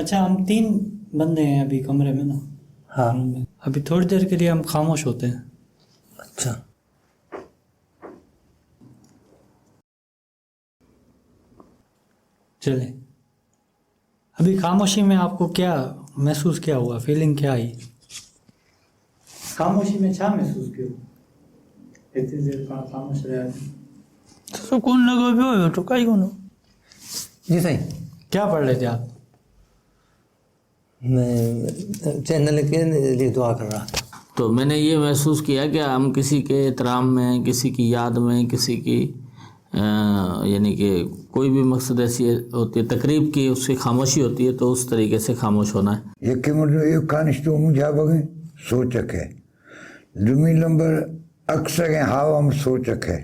अच्छा, हम 3 बंदे हैं अभी कमरे में ना। हाँ अभी थोड़ी देर के लिए हम खामोश होते हैं। अच्छा। चले, अभी खामोशी में आपको क्या महसूस क्या हुआ, फीलिंग क्या आई? खामोशी में क्या महसूस किया? इतनी देर खामोश रहा सुकून लगा भी हो तो कहीं को जी सही। क्या पढ़ रहे थे आप? मैं चैनल के लिए दुआ कर रहा था। तो मैंने ये महसूस किया कि हम किसी के एहतराम में, किसी की याद में, किसी की यानी कि कोई भी मकसद ऐसी होती है तकरीब की, उसकी खामोशी होती है, तो उस तरीके से खामोश होना है। ये मतलब कानिष्टो मुझा बगे सोचक है दुमी नंबर अक्सर हाव हम सोचक है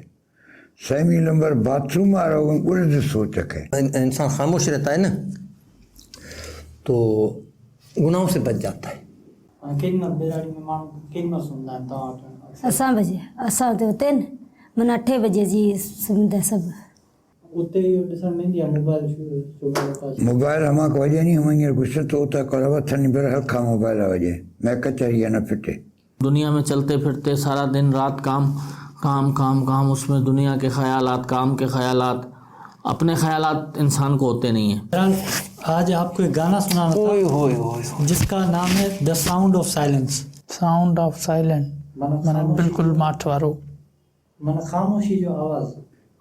सैमी नंबर बाथरूम आ रहा उर्द सोचक है। इंसान खामोश रहता है ना तो गुनाहों से बच जाता है। असां बजे असां ते हुते न माना 8 बजे जी सुम्हंदा सभु उते ॾिसण में ईंदी आहे मोबाइल मोबाइल हमाक वजे नहीं हम हींअर गुस्से तो उता कर वथन पर हल्का मोबाइल वजे मैं कचहरी न फिटे। दुनिया में चलते फिरते सारा दिन रात काम काम काम काम, उसमें दुनिया के ख्यालात, काम के ख्यालात, अपने ख्यालात इंसान को होते नहीं हैं। आज आपको एक गाना सुनाना था जिसका नाम है the sound of silence. Sound of silent माना बिल्कुल माठ वारो माना खामोशी जो आवाज़।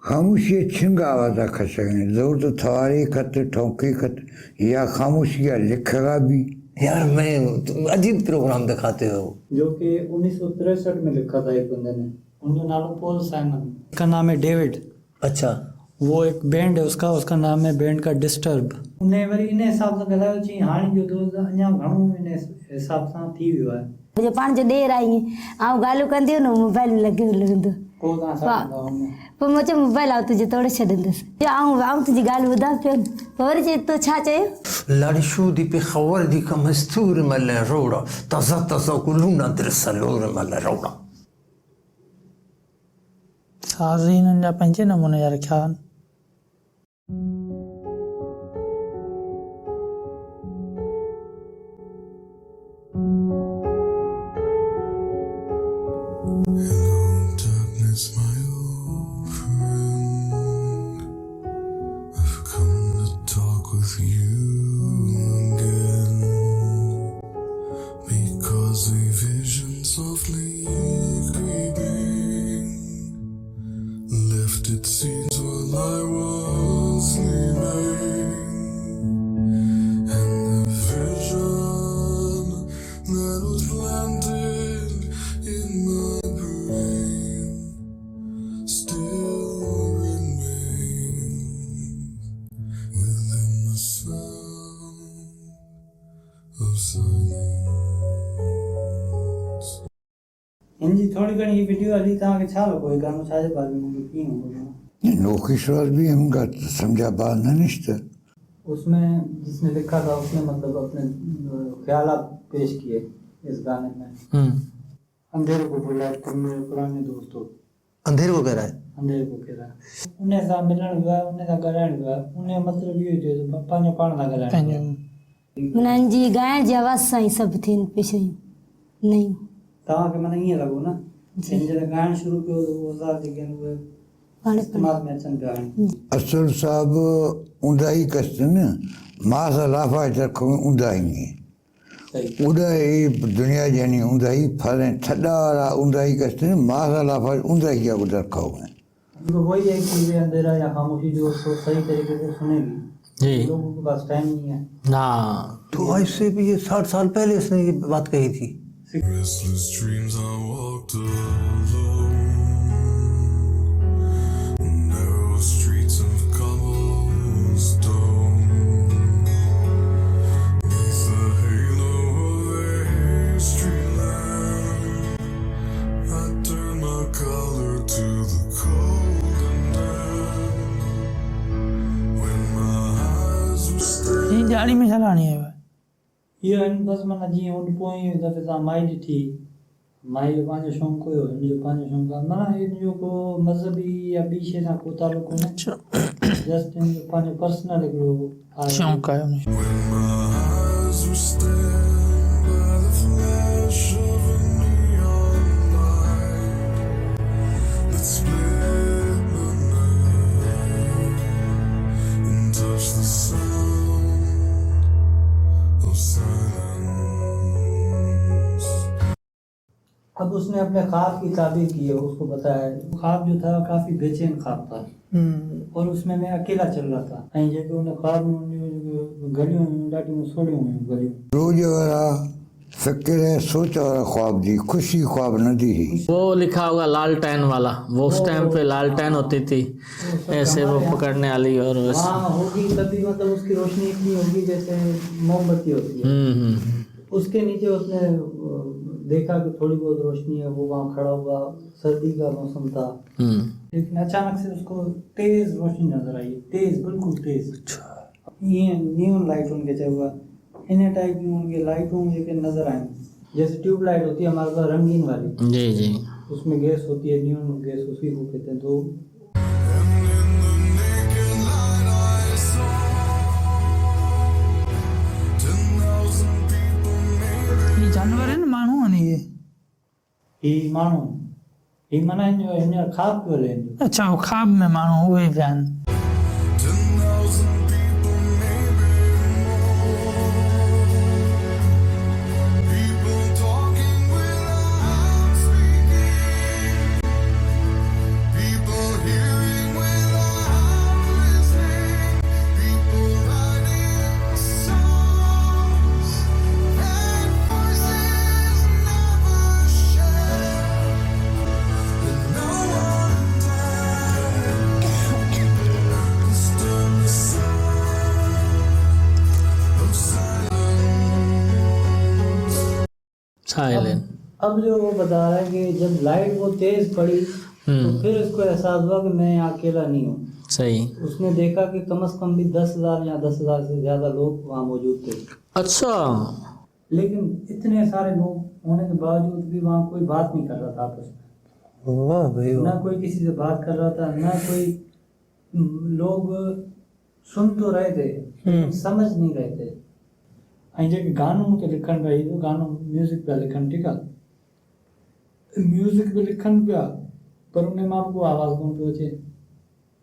खामोशी छिंग आवाज़ खा सकें ज़रूर तो थवारी खत ठोंकी खत या खामोशी का लिखेगा भी। यार मैं अजीब प्रोग्राम दिखाते हो जो कि 1963 में लिखा था एक बंदे ने, उनका नाम पॉल साइमन, उसका नाम है डेविड। अच्छा। वो एक बैंड है उसका नाम है बैंड का डिस्टर्ब। उन्हें वरी इन हिसाब सां ॻाल्हायो चई हाणे जो दोस्त अञा घणो इन हिसाब सां थी वियो आहे। जो पाण जो ॾेर आई ऐं ॻाल्हियूं कंदियूं न मोबाइल लॻियो लॻंदो पोइ मां चयो मोबाइल आउं तुंहिंजे तोड़े छॾींदुसि आउं तुंहिंजी ॻाल्हि ॿुधां पियो न पोइ वरी चई तूं छा चयो लाड़िशू दी पे खबर दी का मस्तूर मल रोड़ा ताज़ा ताज़ा कुलूना दिरसलोर मल रोड़ा। साज़ हिननि जा पंहिंजे नमूने जा रखिया आहिनि। इनजी थोड़ी घणी वीडियो हली तव्हांखे छा लॻो गानो छाजे बारे में कीअं हुओ? लोकेश्वर भी हमका समझा बात न निश्चित। उसमें जिसने लिखा था उसने मतलब अपने ख्यालात पेश किए इस गाने में। अंधेरे को बोला तुम मेरे पुराने दोस्त हो। अंधेरे को कह रहा है? अंधेरे को कह रहा है। उन्हें सां मिलण वियो आहे, उन्हें सां ॻाल्हाइण वियो आहे, उन्हें मतिलबु इहो थियो त पंहिंजो पाण सां ॻाल्हाइण। हुननि जी ॻाइण जी आवाज़ सां ई सभु थियनि पेशयूं नयूं। तव्हांखे माना ईअं लॻो न जॾहिं ॻाइणु शुरू कयो त उहे आज़ाद जेके आहिनि उहे इस्तेमाल में अचनि पिया आहिनि। असुर साहब ऊंदाही कस्तु न मां सां लाफा रखो ऊंदाही ऊंदाही दुनिया जानी ऊंदाही फल थड़ा वाला ऊंदाही कस्तु न मां सां लाफा ऊंदाही जा उधर रखा हुए हैं। वही है कि वे अंधेरा या खामोशी जो सही तरीके से सुनेगी जी लोगों के पास टाइम नहीं है ना। तो इससे भी ये 60 साल पहले इसने ये बात कही थी। Restless dreams I walked alone, narrow streets of cobblestone, beneath the halo of a street lamp, I turned my collar to the cold and damp, when my eyes were staring. ये जाड़ी में चलानी है ये बस माना जीअं उन पोइ दफ़े तव्हां माई ॾिठी, माई जो पंहिंजो शौक़ु हुयो, हिन जो पंहिंजो शौक़ु आहे, माना हिन जो को मज़हबी या ॿी शइ सां को तालुक कोन्हे, जस्ट हिन जो पंहिंजो पर्सनल हिकिड़ो शौक़ु आहे। silence. अब उसने अपने ख्वाब की ताबीर की है, उसको बताया ख्वाब जो था काफी बेचैन ख्वाब था और उसमें मैं अकेला चल रहा था ऐं जेके उन ख्वाब में गलियों ॾाढियूं सोड़ियूं हुयूं गलियूं रोज वारा फ़िक्र सोच वारा ख्वाब जी खुशी ख्वाब न थी। वो लिखा होगा लालटेन वाला, वो उस टाइम पे लालटेन होती थी ऐसे वो पकड़ने वाली और वहाँ होगी तभी मतलब उसकी रोशनी इतनी होगी जैसे मोमबत्ती होती है। उसके नीचे उसने देखा कि थोड़ी बहुत रोशनी है, वो वहाँ खड़ा हुआ, सर्दी का मौसम था लेकिन अचानक से उसको तेज रोशनी नजर आई, तेज बिल्कुल तेज। ये नियॉन लाइट उनके चलवा इन टाइप की उनके लाइटों जेके नजर आई जैसे ट्यूब लाइट होती है हमारे पास रंगीन वाली, जी जी उसमें गैस होती है नियॉन गैस, उसी को कहते हैं। तो ये जानवर है ना माण्हू है ये? ही माण्हू ही माना इन ख्वाब पियो लेन अच्छा वो ख्वाब में माण्हू उहे पिया आहिनि। साइलेंट। अब जो वो बता रहा है कि जब लाइट वो तेज पड़ी तो फिर उसको एहसास हुआ कि मैं यहाँ अकेला नहीं हूँ। सही। उसने देखा कि कम से कम भी 10,000 या 10,000 से ज्यादा लोग वहाँ मौजूद थे। अच्छा। लेकिन इतने सारे लोग होने के बावजूद भी वहाँ कोई बात नहीं कर रहा था आपस में। वाह भाई ना कोई किसी से बात कर रहा था, ना कोई लोग सुन तो रहे थे समझ नहीं रहे थे। ऐं जेके गानो मूंखे लिखण पिया, इहो गानो म्यूज़िक पिया लिखनि, ठीकु आहे, म्यूज़िक बि लिखनि पिया पर उन मां को आवाज़ कोन पियो अचे,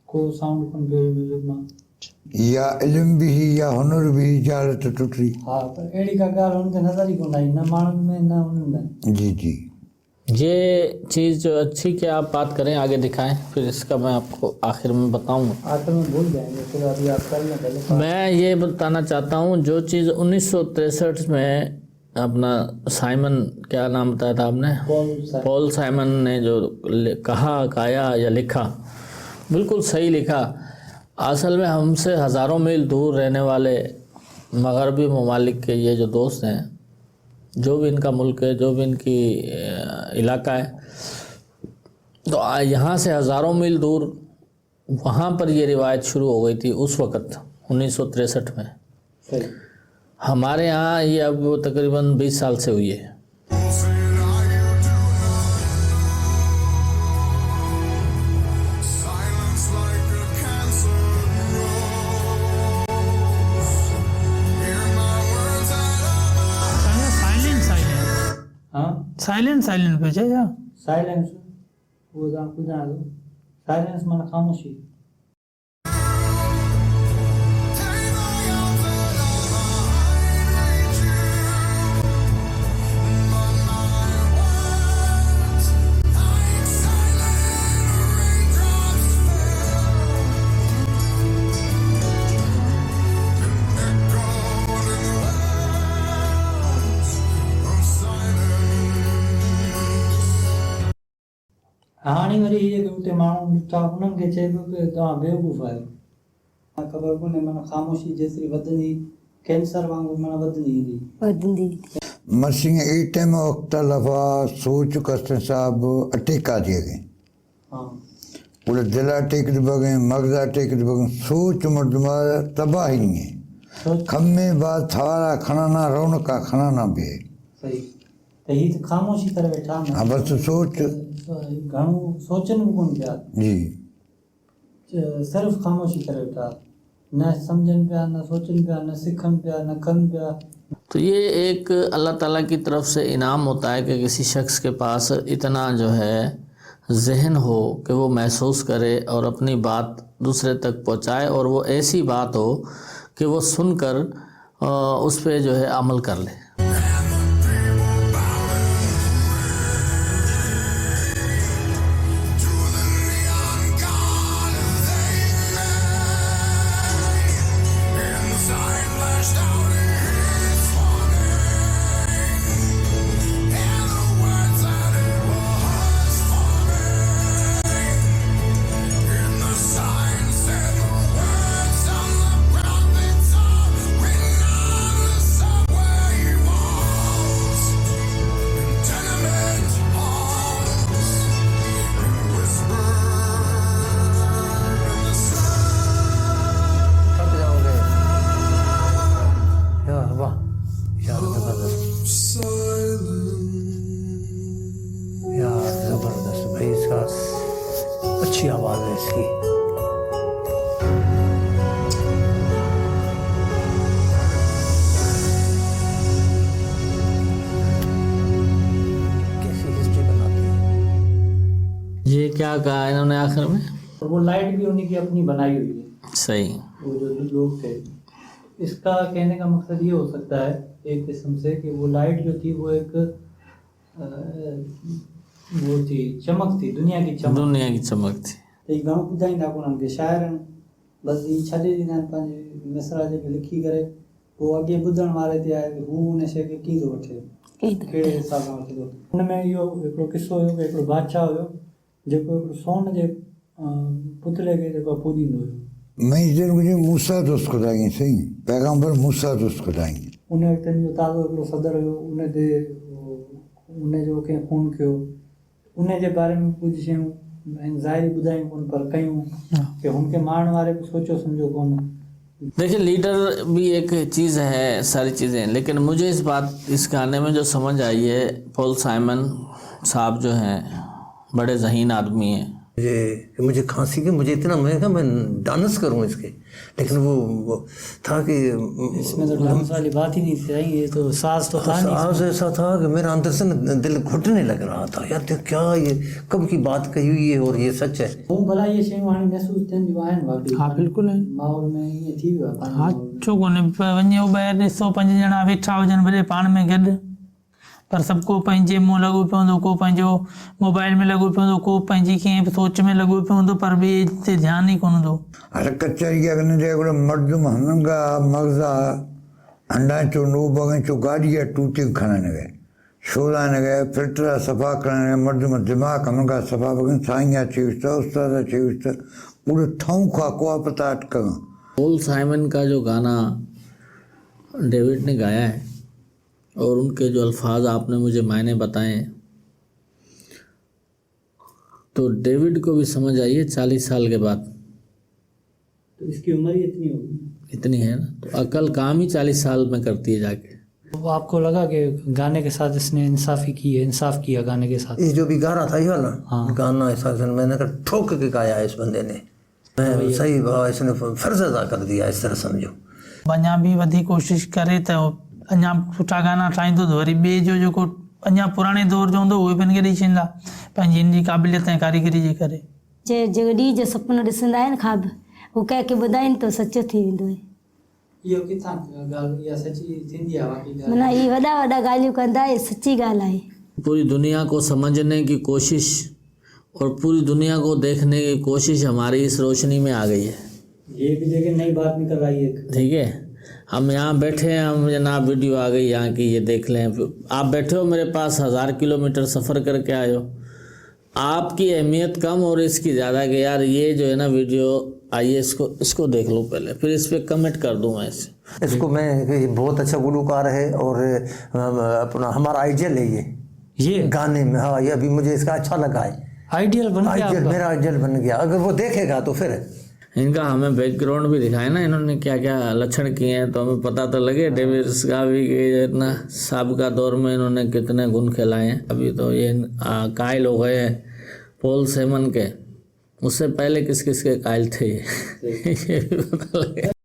को साउंड कोन पियो म्यूज़िक मां। या इल्म भी या हुनर भी जालत टुटी। हा पर अहिड़ी का ॻाल्हि हुनखे नज़र ई कोन आई, न माण्हुनि में न उन्हनि में। जी जी ये चीज़ जो अच्छी क्या आप बात करें आगे दिखाएं, फिर इसका मैं आपको आखिर में बताऊंगा। आखिर में भूल जाएंगे, फिर अभी आप कर लें पहले। मैं ये बताना चाहता हूँ जो चीज़ 1963 में अपना साइमन, क्या नाम बताया था आपने, पॉल साइमन ने जो कहा, गाया या लिखा, बिल्कुल सही लिखा। असल में हमसे हज़ारों मील दूर रहने वाले मगरबी ममालिक के ये जो दोस्त हैं, जो भी इनका मुल्क है, जो भी इनकी इलाका है, तो यहाँ से हज़ारों मील दूर वहाँ पर ये रिवायत शुरू हो गई थी उस वक़्त 1963 में। सही। हमारे यहाँ ये अब तकरीबन 20 साल से हुई है। साइलेंट साइलेंट पे छे या साइलेंस, वो तव्हां ॿुधायां थो, साइलेंस माना ख़ामोशी। हाणे वरी इहे उते माण्हू था उन्हनि खे चए पियो की तव्हां बेवकूफ़ आहियो, ख़बर कोन्हे माना ख़ामोशी जेतिरी वधंदी कैंसर वांगुरु माना वधंदी ईंदी। मसीह ए टाइम वक्त लफा सोच कस्तन साहब अटैक आ दिए गए। हाँ पूरे दिल अटैक बगें मगज अटैक बगें सोच मर्दमार तबाह ही नहीं है। खम्मे बाद थारा खनाना रौनका खनाना भी सही। त हीअ त ख़ामोशी करे वेठा आहिनि। हाँ बस सोच घणो सोचनि बि कोन पिया, जी सिर्फ़ु ख़ामोशी करे वेठा, न सम्झनि पिया, न सोचनि पिया, न सिखनि पिया, न कनि पिया। तो ये एक अल्लाह ताला की तरफ से इनाम होता है कि किसी शख्स के पास इतना जो है जहन हो कि वो महसूस करे और अपनी बात दूसरे तक पहुंचाए, और वो ऐसी बात हो कि वो सुनकर उस पर जो है अमल कर ले। थक जाओगे यार, वाह यार, जबरदस्त यार, जबरदस्त भाई, इसका अच्छी आवाज़ है इसकी। कैसी हिस्ट्री बनाती है। ये क्या कहा इन्होंने आखिर में? और वो लाइट भी उन्हीं की अपनी बनाई हुई है, सही। वो जो लोग थे। इसका कहने का मकसद ये हो सकता है एक किस्म से कि वो लाइट जो थी वो एक वो थी, चमक थी, दुनिया की चमक। दुनिया की चमक थी। तो ये घणो ॿुधाईंदा कोन उन्हनि खे, शाइर आहिनि, बसि ई छॾे ॾींदा आहिनि पंहिंजे मिसरा जेके लिखी करे, पोइ अॻे ॿुधण वारे ते आहे हू उन शइ खे कीअं थो वठे, कहिड़े हिसाब सां वठे थो। हुन में इहो हिकिड़ो किसो हुयो कि हिकिड़ो बादशाह हुयो जेको हिकिड़ो सोन जे पुतले खे जेको पूॼींदो हुयो। मैं इधर मुझे मूसा दोस्त खुदाई सही, पैगंबर मूसा दोस्त खुदाई। उन वक़्तु जो ताज़ो हिकिड़ो सदर हुयो, उन ते उन जो कंहिं ख़ून कयो, उन जे बारे में कुझु शयूं ज़ाहिरी ॿुधायूं कोन पर कयूं कि हुनखे मारण वारे बि सोचो सम्झो कोन। देखिए, लीडर भी एक चीज़ है, सारी चीज़ें, लेकिन मुझे इस गाने में जो समझ आई है, पॉल साइमन साहब जो हैं बड़े ज़हीन आदमी हैं। मुझे खांसी के, मुझे इतना, मैं कहा मैं डांस करूं इसके, लेकिन वो था कि इसमें तो डांस वाली बात ही नहीं थी, ये तो साज तो था नहीं। साज ऐसा था कि मेरा अंदर से दिल घुटने लग रहा था यार, क्या ये कब की बात कही हुई है और ये सच है। हूं भला ये शयूं हाणे महसूस थियंदियूं आहिनि वाकई। हाँ बिल्कुलु आहिनि। माहौल में ईअं थी वियो आहे पंहिंजे हा माहौल में। छो कोन्हे, वञो ॿाहिरि ॾिसो 5 ॼणा वेठा हुजनि भले पाण में गॾु, पर सबको पंहिंजे मुंहुं लॻो पियो हूंदो, को पंहिंजो मोबाइल में लॻो पियो हूंदो, को पंहिंजी कंहिं सोच में लॻो पियो हूंदो, पर ॿिए ते ध्यानु ई कोन हूंदो। अरे कचहरी के अगने जे हिकिड़ो मर्दुम हनगा मगज़ा अंडा चो नो बगन चो गाड़ी या टूटी खणण गए, शोला न गए, फिल्टर सफ़ा करण गए, मर्दुम दिमाग़ हनगा सफ़ा बगन साईं चीज था, उस्ताद चीज था, पूरे थाऊ खा को पता अटका। पॉल साइमन का जो गाना डेविड ने गाया है और उनके जो अल्फाज आपने मुझे मायने बताए, तो डेविड को भी समझ आई है 40 साल के बाद। तो इसकी उम्र ही इतनी होगी, इतनी है ना, तो अकल काम ही 40 साल में करती है जाके। वो आपको लगा कि गाने के साथ इसने इंसाफी की है, इंसाफ किया गाने के साथ? ये जो भी गा रहा था ये वाला हाँ। गाना ऐसा मैंने कहा ठोक के गाया है इस बंदे ने, मैं सही इसने फर्ज अदा कर दिया, इस तरह समझो। अञा बि वधीक कोशिश करे त अञा सुठा गाना ठाहींदो त वरी ॿिए जो जेको अञा पुराणे दौर जो हूंदो उहे बि हिनखे ॾेई छॾींदा पंहिंजी हिन जी क़ाबिलियत ऐं कारीगरी जे करे। जेको ॾींहं जो सुपिनो ॾिसंदा आहिनि ख़्वाब, हू कंहिंखे ॿुधाइनि त सचो थी वेंदो आहे। इहो किथां ॻाल्हि इहा सची थींदी आहे वाकई ॻाल्हि? माना इहे वॾा वॾा ॻाल्हियूं कंदा, इहे सची ॻाल्हि आहे। पूरी दुनिया को समझने की कोशिश और पूरी दुनिया को देखने की कोशिश हमारी इस रोशनी में आ गई है। ये भी देखिए नई बात निकल रही है। ठीक है, हम यहाँ बैठे हैं, हम जनाब वीडियो आ गई यहाँ की, ये देख लें। आप बैठे हो मेरे पास, 1000 किलोमीटर सफ़र करके आए हो, आपकी अहमियत कम और इसकी ज़्यादा कि यार ये जो है ना वीडियो आइए इसको देख लो पहले, फिर इस पर कमेंट कर दूँ मैं इसको मैं ये बहुत अच्छा गुलूकार है और अपना हमारा आइडियल है ये गाने में। हाँ, ये अभी मुझे इसका अच्छा लगा है, आइडियल बन गया आइडियल, आपका? मेरा आइडियल बन गया। अगर वो देखेगा तो फिर इनका हमें बैकग्राउंड भी दिखाए ना, इन्होंने क्या क्या लक्षण किए हैं, तो हमें पता तो लगे डेविड्स का भी कि इतना साबिका दौर में इन्होंने कितने गुण खिलाए हैं। अभी तो ये कायल हो गए हैं पॉल साइमन के, उससे पहले किस किस के कायल थे ये भी पता लगे।